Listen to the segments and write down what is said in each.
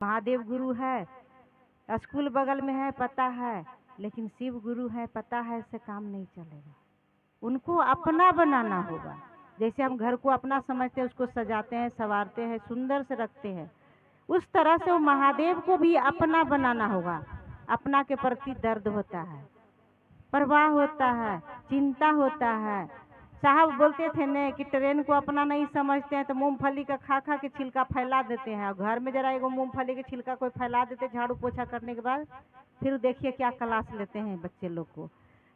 महादेव गुरु है, स्कूल बगल में है पता है, लेकिन शिव गुरु है पता है, इससे काम नहीं चलेगा। उनको अपना बनाना होगा। जैसे हम घर को अपना समझते हैं, उसको सजाते हैं, संवारते हैं, सुंदर से रखते हैं, उस तरह से वो महादेव को भी अपना बनाना होगा। अपना के प्रति दर्द होता है, परवाह होता है, चिंता होता है। साहब बोलते थे न कि ट्रेन को अपना नहीं समझते हैं तो मूंगफली का खा खा के छिलका फैला देते हैं, और घर में जरा एगो मूंगफली के छिलका कोई फैला देते झाड़ू पोछा करने के बाद, फिर देखिए क्या क्लास लेते हैं बच्चे लोग को।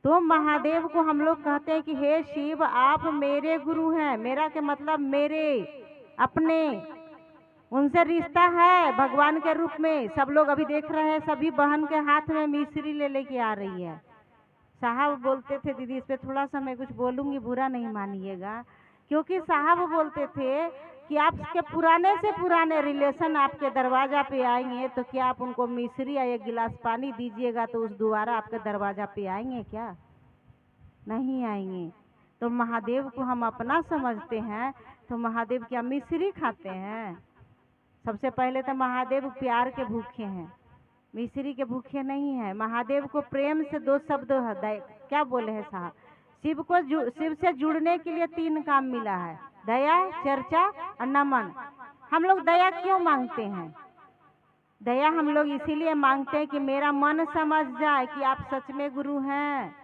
तो महादेव को हम लोग कहते हैं कि हे शिव आप मेरे गुरु हैं। मेरा के मतलब मेरे अपने, उनसे रिश्ता है भगवान के रूप में। सब लोग अभी देख रहे हैं, सभी बहन के हाथ में मिश्री ले लेके आ रही है। साहब बोलते थे, दीदी इस पे थोड़ा सा मैं कुछ बोलूँगी, बुरा नहीं मानिएगा, क्योंकि साहब बोलते थे कि आपके पुराने से पुराने रिलेशन आपके दरवाजा पे आएंगे तो क्या आप उनको मिश्री या एक गिलास पानी दीजिएगा तो उस दोबारा आपके दरवाजा पे आएंगे क्या? नहीं आएंगे। तो महादेव को हम अपना समझते हैं तो महादेव क्या मिश्री खाते हैं? सबसे पहले तो महादेव प्यार के भूखे हैं, मिश्री के भूखे नहीं है। महादेव को प्रेम से दो शब्द क्या बोले हैं साहब, शिव से जुड़ने के लिए 3 काम मिला है, दया, चर्चा और नमन। हम लोग दया क्यों मांगते हैं? दया हम लोग इसीलिए मांगते हैं कि मेरा मन समझ जाए कि आप सच में गुरु हैं।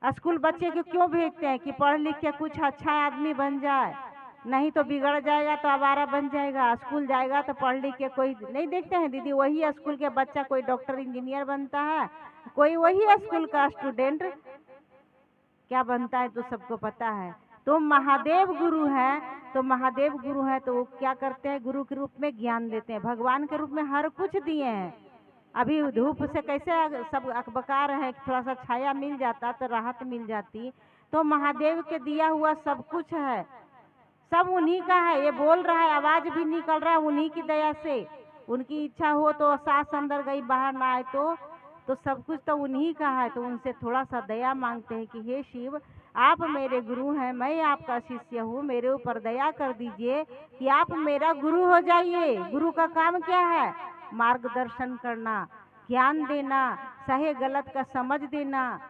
स्कूल बच्चे को क्यों भेजते हैं कि पढ़ लिख के कुछ अच्छा आदमी बन जाए, नहीं तो बिगड़ जाएगा तो आवारा बन जाएगा। स्कूल जाएगा तो पढ़ लिख के कोई नहीं देखते हैं दीदी, वही स्कूल के बच्चा कोई डॉक्टर इंजीनियर बनता है, कोई वही स्कूल का स्टूडेंट क्या बनता है, तो सबको पता है। तो महादेव गुरु है, तो महादेव गुरु है तो वो क्या करते हैं, गुरु के रूप में ज्ञान देते हैं, भगवान के रूप में हर कुछ दिए हैं। अभी धूप से कैसे सब अकबका रहे हैं, थोड़ा सा छाया मिल जाता तो राहत मिल जाती, तो महादेव के दिया हुआ सब कुछ है, सब उन्हीं का है। ये बोल रहा है, आवाज भी निकल रहा है उन्हीं की दया से। उनकी इच्छा हो तो सांस अंदर गई बाहर ना आए तो सब कुछ तो उन्हीं का है। तो उनसे थोड़ा सा दया मांगते हैं कि हे शिव आप मेरे गुरु हैं, मैं आपका शिष्य हूँ, मेरे ऊपर दया कर दीजिए कि आप मेरा गुरु हो जाइए। गुरु का काम क्या है? मार्गदर्शन करना, ज्ञान देना, सही गलत का समझ देना,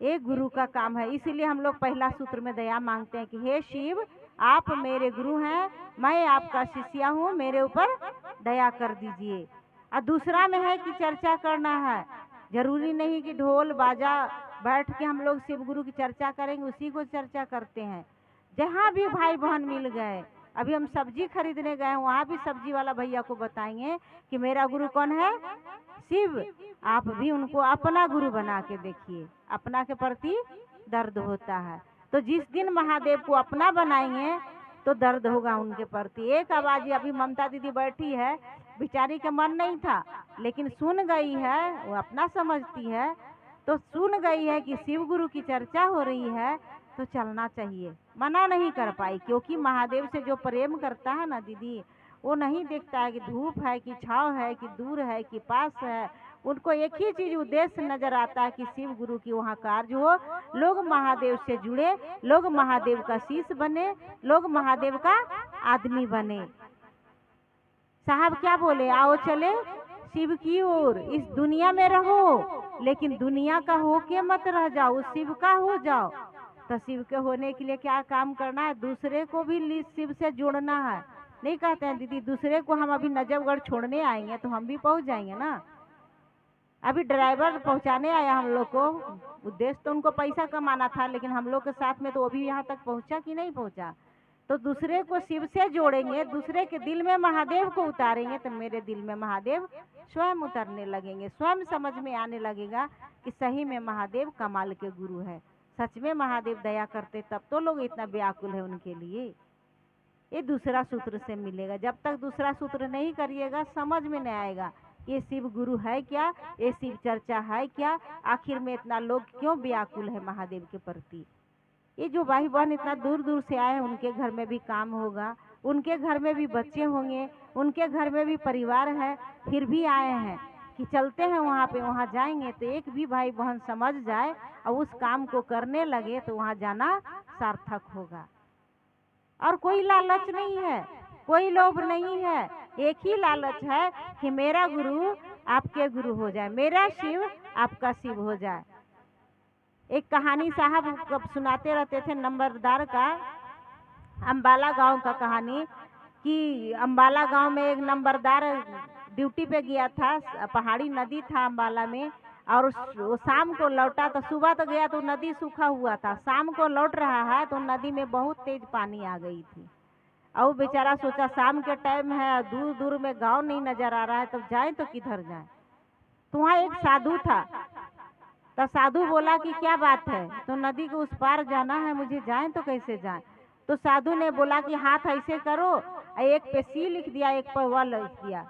एक गुरु का काम है। इसीलिए हम लोग पहला सूत्र में दया मांगते हैं कि हे शिव आप मेरे गुरु हैं, मैं आपका शिष्य हूँ, मेरे ऊपर दया कर दीजिए। और दूसरा में है कि चर्चा करना है। जरूरी नहीं कि ढोल बाजा बैठ के हम लोग शिव गुरु की चर्चा करेंगे, उसी को चर्चा करते हैं। जहाँ भी भाई बहन मिल गए, अभी हम सब्जी खरीदने गए, वहाँ भी सब्जी वाला भैया को बताएंगे कि मेरा गुरु कौन है? शिव। आप भी उनको अपना गुरु बना के देखिए। अपना के प्रति दर्द होता है, तो जिस दिन महादेव को अपना बनाएंगे तो दर्द होगा उनके प्रति। एक आवाज अभी ममता दीदी बैठी है, बेचारी का मन नहीं था लेकिन सुन गई है, वो अपना समझती है तो सुन गई है कि शिव गुरु की चर्चा हो रही है तो चलना चाहिए, मना नहीं कर पाई। क्योंकि महादेव से जो प्रेम करता है ना दीदी, वो नहीं देखता है कि धूप है कि छाव है कि दूर है कि पास है। उनको एक ही चीज उद्देश्य नजर आता है कि शिव गुरु की वहाँ कार्य हो, लोग महादेव से जुड़े, लोग महादेव का शिष्य बने, लोग महादेव का आदमी बने। साहब क्या बोले, आओ चले शिव की ओर, इस दुनिया में रहो लेकिन दुनिया का होके मत रह जाओ, शिव का हो जाओ। तो शिव के होने के लिए क्या काम करना है? दूसरे को भी शिव से जोड़ना है। नहीं कहते हैं दीदी दूसरे को हम अभी नजफगढ़ छोड़ने आएंगे तो हम भी पहुंच जाएंगे ना। अभी ड्राइवर पहुंचाने आया हम लोग को, उद्देश्य तो उनको पैसा कमाना था, लेकिन हम लोग के साथ में तो वो भी यहाँ तक पहुंचा कि नहीं पहुंचा। तो दूसरे को शिव से जोड़ेंगे, दूसरे के दिल में महादेव को उतारेंगे तो मेरे दिल में महादेव स्वयं उतरने लगेंगे, स्वयं समझ में आने लगेगा कि सही में महादेव कमाल के गुरु है, सच में महादेव दया करते, तब तो लोग इतना व्याकुल है उनके लिए। ये दूसरा सूत्र से मिलेगा। जब तक दूसरा सूत्र नहीं करिएगा समझ में नहीं आएगा ये शिव गुरु है क्या, ये शिव चर्चा है क्या, आखिर में इतना लोग क्यों व्याकुल है महादेव के प्रति। ये जो भाई बहन इतना दूर दूर से आए हैं, उनके घर में भी काम होगा, उनके घर में भी बच्चे होंगे, उनके घर में भी परिवार है, फिर भी आए हैं कि चलते हैं वहाँ पे, वहाँ जाएंगे तो एक भी भाई बहन समझ जाए और उस काम को करने लगे तो वहाँ जाना सार्थक होगा। और कोई लालच नहीं है, कोई लोभ नहीं है, एक ही लालच है कि मेरा गुरु आपके गुरु हो जाए, मेरा शिव आपका शिव हो जाए। एक कहानी साहब कब सुनाते रहते थे नंबरदार का, अम्बाला गांव का कहानी, कि अम्बाला गांव में एक नंबरदार ड्यूटी पे गया था, पहाड़ी नदी था अम्बाला में, और वो शाम को लौटा तो सुबह तो गया तो नदी सूखा हुआ था, शाम को लौट रहा है तो नदी में बहुत तेज पानी आ गई थी। और बेचारा सोचा शाम के टाइम है, दूर दूर में गांव नहीं नजर आ रहा है, तो जाए तो किधर जाए। तो वहाँ एक साधु था, तो साधु बोला कि क्या बात है, तो नदी के उस पार जाना है मुझे, जाए तो कैसे जाए। तो साधु ने बोला कि हाथ ऐसे करो, एक पे सी लिख दिया, एक पे व लिख दिया,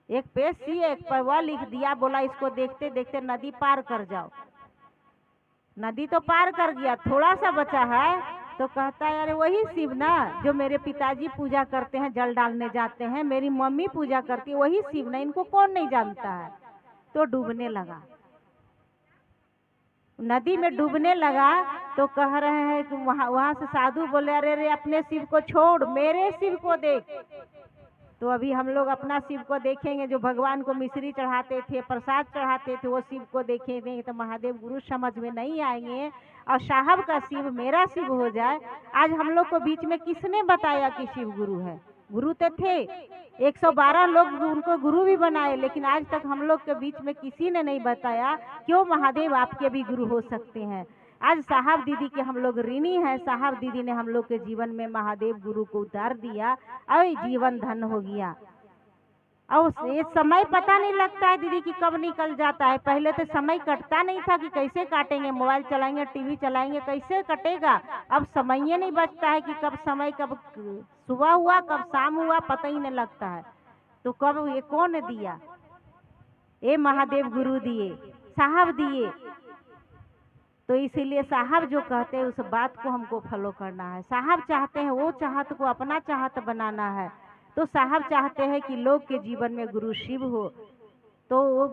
एक पे सी एक पे व लिख दिया, बोला इसको देखते देखते नदी पार कर जाओ। नदी तो पार कर गया, थोड़ा सा बचा है, तो कहता है अरे वही शिव ना जो मेरे पिताजी पूजा करते हैं, जल डालने जाते हैं, मेरी मम्मी पूजा करती है, वही शिव ना, इनको कौन नहीं जानता है। तो डूबने लगा, नदी में डूबने लगा। तो कह रहे हैं कि वहां से साधु बोले अरे रे अपने शिव को छोड़, मेरे शिव को देख। तो अभी हम लोग अपना शिव को देखेंगे, जो भगवान को मिश्री चढ़ाते थे, प्रसाद चढ़ाते थे, वो शिव को देखेंगे तो महादेव गुरु समझ में नहीं आएंगे, और साहब का शिव मेरा शिव हो जाए। आज हम लोग को बीच में किसने बताया कि शिव गुरु है? गुरु तो थे, 112 लोग उनको गुरु भी बनाए, लेकिन आज तक हम लोग के बीच में किसी ने नहीं बताया क्यों महादेव आपके भी गुरु हो सकते हैं। आज साहब दीदी के हम लोग ऋणी हैं, साहब दीदी ने हम लोग के जीवन में महादेव गुरु को उतार दिया और जीवन धन हो गया। और ये समय पता नहीं लगता है दीदी कि कब निकल जाता है। पहले तो समय कटता नहीं था कि कैसे काटेंगे, मोबाइल चलाएंगे, टीवी चलाएंगे, कैसे कटेगा। अब समय ही नहीं बचता है कि कब समय, कब सुबह हुआ कब शाम हुआ, पता ही नहीं लगता है। तो कब ये कौन दिया? ये महादेव गुरु दिए, साहब दिए। तो इसीलिए साहब जो कहते हैं उस बात को हमको फॉलो करना है। साहब चाहते हैं वो चाहत को अपना चाहत बनाना है। तो साहब चाहते हैं कि लोग के जीवन में गुरु शिव हो। तो वो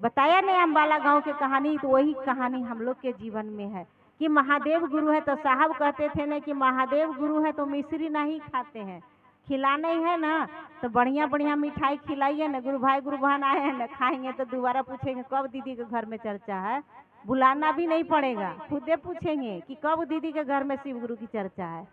बताया नहीं अम्बाला गांव की कहानी, तो वही कहानी हम लोग के जीवन में है कि महादेव गुरु है। तो साहब कहते थे ना कि महादेव गुरु है तो मिश्री नहीं खाते हैं, खिलाना ही है ना, तो बढ़िया बढ़िया मिठाई खिलाइए ना। गुरु भाई गुरु बहन आए हैं ना, खाएंगे तो दोबारा पूछेंगे कब दीदी के घर में चर्चा है। बुलाना भी नहीं पड़ेगा, खुदे पूछेंगे कि कब दीदी के घर में शिव गुरु की चर्चा है।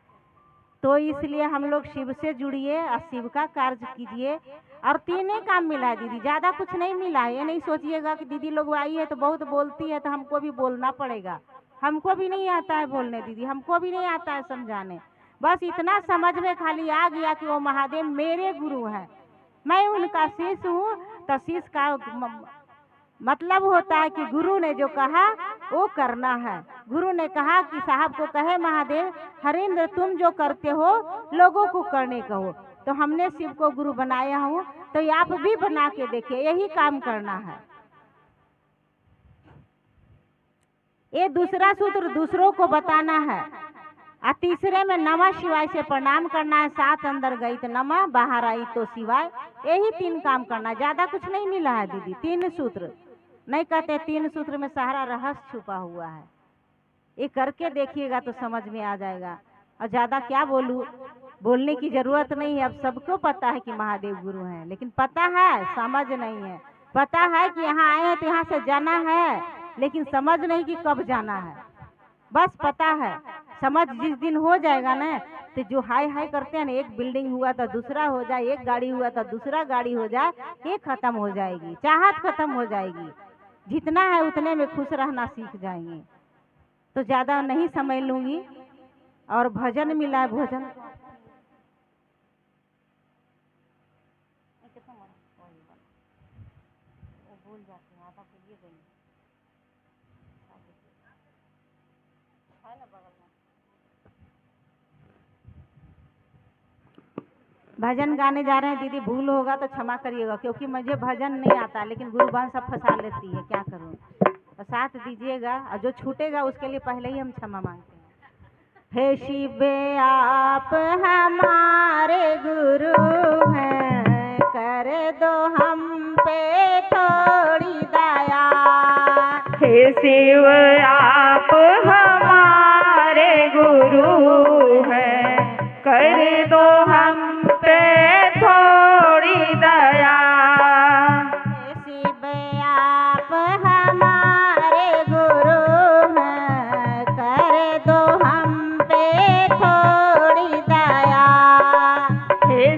तो इसलिए हम लोग शिव से जुड़िए और शिव का कार्य कीजिए। और तीनों काम मिला है दीदी, ज़्यादा कुछ नहीं मिला है। ये नहीं सोचिएगा कि दीदी लोग आई है तो बहुत बोलती है तो हमको भी बोलना पड़ेगा। हमको भी नहीं आता है बोलने दीदी, हमको भी नहीं आता है समझाने। बस इतना समझ में खाली आ गया कि वो महादेव मेरे गुरु हैं, मैं उनका शिष्य हूँ। तो शिष्य का मतलब होता है कि गुरु ने जो कहा वो करना है। गुरु ने कहा कि साहब को कहे महादेव हरेंद्र तुम जो करते हो लोगों को करने कहो। तो हमने शिव को गुरु बनाया हूँ, तो आप भी बना के देखिए, यही काम करना है। ये दूसरा सूत्र दूसरों को बताना है। और तीसरे में नमः शिवाय से प्रणाम करना है। सात अंदर गई तो नमः, बाहर आई तो शिवाय। यही 3 काम करना है, ज्यादा कुछ नहीं मिला है दीदी। 3 सूत्र नहीं कहते, 3 सूत्र में सारा रहस्य छुपा हुआ है। ये करके देखिएगा तो समझ में आ जाएगा। और ज्यादा क्या बोलूं, बोलने की जरूरत नहीं है। अब सबको पता है कि महादेव गुरु हैं, लेकिन पता है समझ नहीं है। पता है कि यहाँ आए हैं तो यहाँ से जाना है, लेकिन समझ नहीं कि कब जाना है। बस पता है, समझ जिस दिन हो जाएगा ना, तो जो हाय हाय करते हैं ना, एक बिल्डिंग हुआ तो दूसरा हो जाए, एक गाड़ी हुआ तो दूसरा गाड़ी हो जाए, ये खत्म हो जाएगी, चाहत खत्म हो जाएगी। जितना है उतने में खुश रहना सीख जाएंगे। तो ज्यादा नहीं समझ लूंगी। और भजन मिला है, भोजन भजन गाने जा रहे हैं दीदी। भूल होगा तो क्षमा करिएगा, क्योंकि मुझे भजन नहीं आता, लेकिन गुरुबान सब फंसा लेती है, क्या करूं। तो साथ दीजिएगा, और जो छूटेगा उसके लिए पहले ही हम क्षमा मांगते हैं। हे शिव आप हमारे गुरु हैं, कर दो हम पे थोड़ी दया। हे शिव आप हमारे गुरु हैं, कर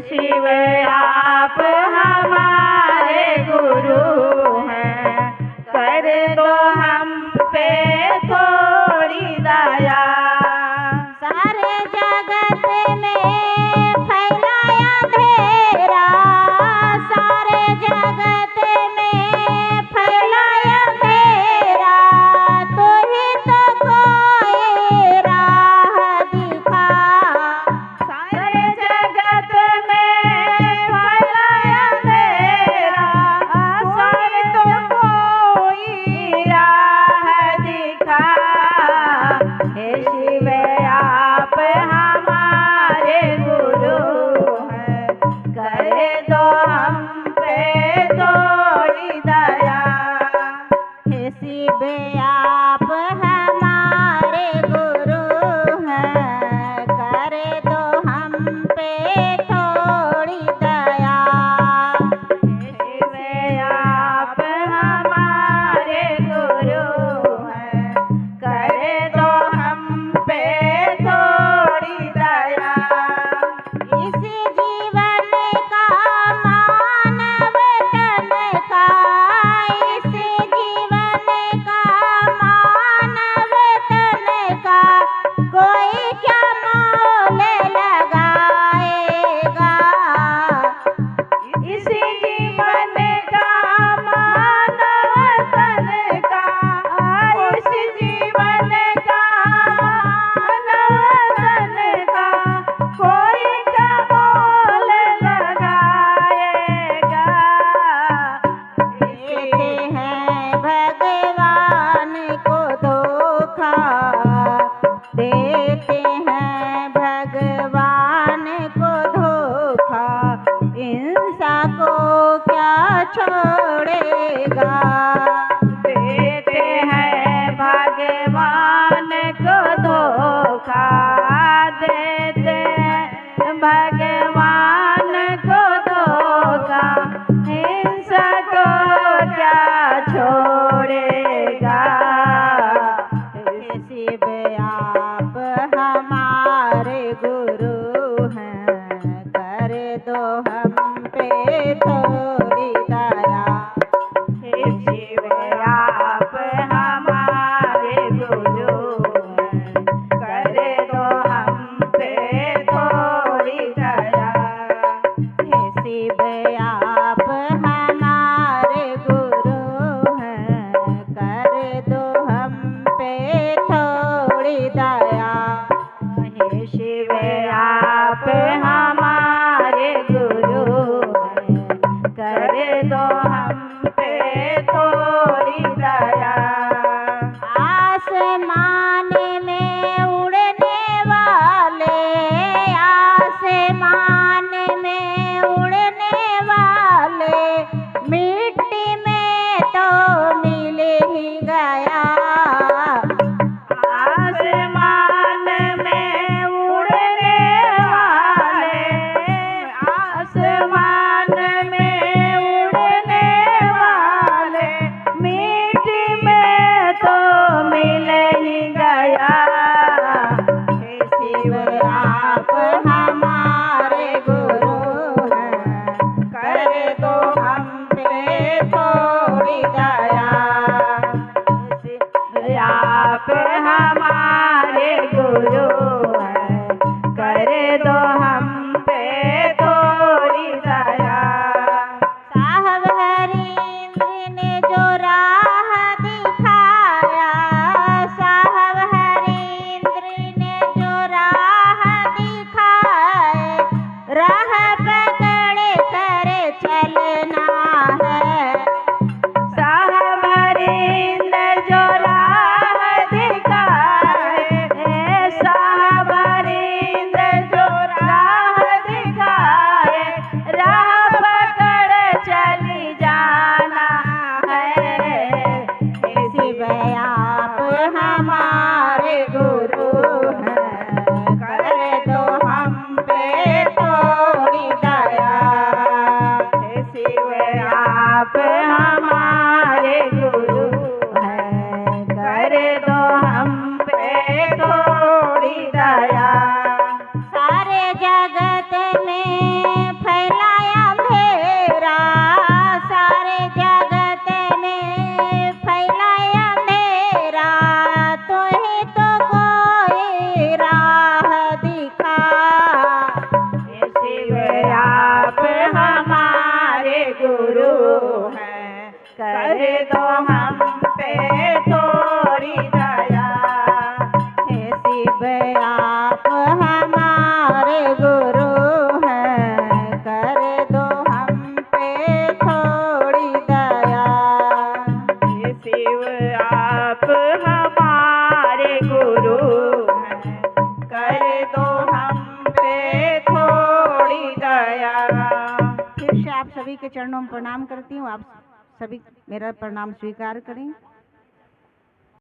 शिव आप हमारे गुरु हैं, कर दो हम पे थोड़ी दया। सारे जगत में फैलाया अंधेरा, सारे जगत में फैलाया अंधेरा, तो ही तो कोई राह दिखा। सारे जगत में फैलाया अंधेरा, कोई तो कोई राह दिखा। हे शिव आप हमारे गुरु हैं, कर दो हम पे थोड़ी दया। हे शिव आप हमारे गुरु हैं, कर दो हम पे थोड़ी दया। हे शिव आप हमारे गुरु हैं, कर दो हम पे थोड़ी दया। इस जीवन का मानव तन का, इस जीवन का मानव तन का, कोई क्या मोल लगाएगा। इस जीवन का मानव तन का, इस जीवन का मानव तन का, कोई क्या मोल लगाएगा। देते हैं भगवान को धोखा, देते हैं भगवान को धोखा, इंसा को क्या छोड़ेगा। देते हैं भगवान को धोखा, देते हैं भगवान को धोखा, हिंसा को क्या छोड़ेगा। हे शिव आप हमारे गुरु हैं, कर दो हम पे थोड़ी दया। हे शिव आप हमारे गुरु हैं, कर दो हम पे थोड़ी दया। हे शिव आप हमारे गुरु हैं, कर दो हम पे थोड़ी दया। हे शिव आप हमारे गुरु हैं, कर दो हम पे थोड़ी दया। आसमान में उड़ने वाले, आसमान में उड़ने वाले, मिट्टी में तो मिल ही गया। आसमान में उड़ने वाले, आसमान में उड़ने वाले, मिट्टी में तो मिल ही गया। हे शिव आप हमारे गुरु हैं, कर दो हम पे थोड़ी दया। आप हमारे गुरु हैं, कर दो हम पे थोड़ी दया। गुरु हैं, कर दो हम पे थोड़ी दया। हे शिव आप हमारे गुरु हैं, कर दो हम पे थोड़ी दया। हे शिव आप हमारे गुरु हैं, कर दो हम पे थोड़ी दया। फिर से आप सभी के चरणों में प्रणाम करती हूँ। आप सभी मेरा प्रणाम स्वीकार करें।